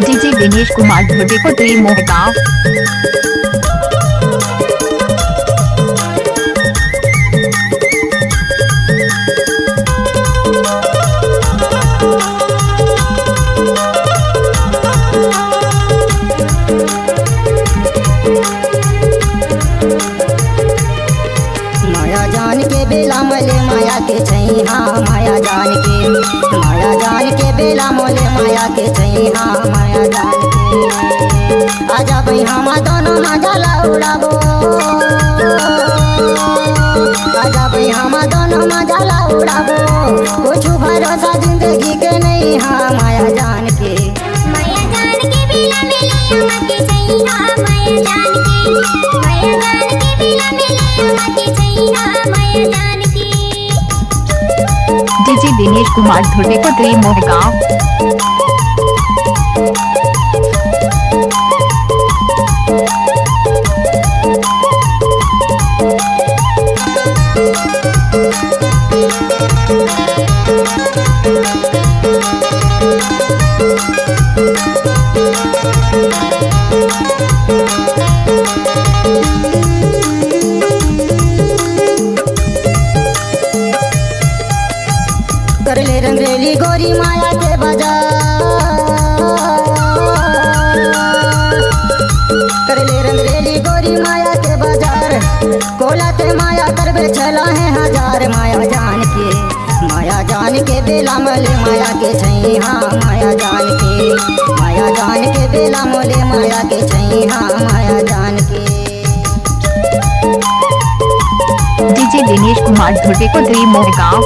DJ Dinesh Kumar Dhote को त्रि मोहगांव। माया जान के बेला मोले माया के छैहा माया जान के बेला मोले माया के छैहा माया जान के आजा भाई हम दोनों मजा उड़ाबो आजा भाई हम दोनों मजा उड़ाबो कुछ भरोसा जिंदगी के नहीं हाँ माया जान के बेला मिले मके छैहा माया जान के बेला मिले मके छैहा माया जान के। डीजे दिनेश कुमार धोटे को त्रि मोहगांव। कर ले रंगरेली गोरी माया के बाजार कर ले रंगरेली गोरी माया के बाजार कोला ते माया करबे चला है हजार माया जान के बेला मोले माया के छैहा माया जान के बेला मोले माया के छैहा माया जान के। डीजे दिनेश कुमार धोटे को त्रि मोहगांव।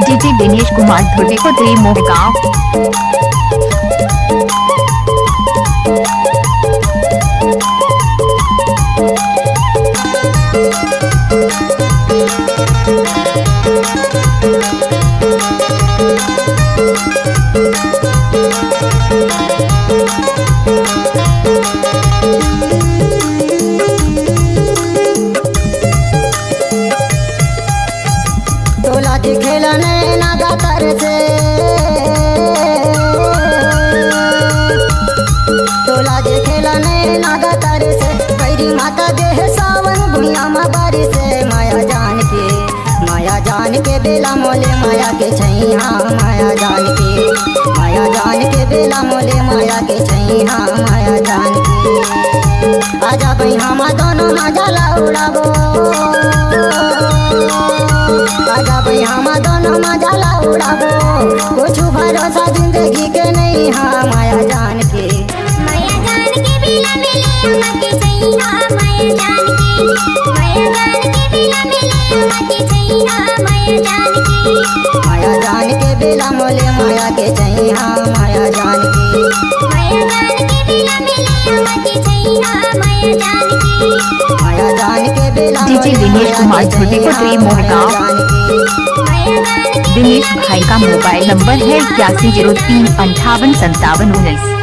डीजे दिनेश कुमार धोटे को त्रि मोहगांव। तोला दिखेला नैना गातर से तोला दिखेला नैना गातर से कैरी माता देह सावन भुइया में बारी से माया जान के बेला मोले माया के छैहा माया जान के बेला मोले माया के छैहा माया जान के आजा भाई हम दोनों मजा उड़ाबो आजा भाई हम दोनों मजा उड़ाबो कुछ भरोसा जिंदगी के नहीं हाँ माया जान के बेला मिले मके छैहा माया जान के बेला मिले मके छैहा माया जान के। माया जान के बेला मोले माया के छैहा माया जान के बेला मिले मके छैहा माया जान के। माया जान के बेला डीजे दिनेश कुमार धोटे को त्रि मोहगांव। दिनेश भाई का मोबाइल नंबर है 8103585719।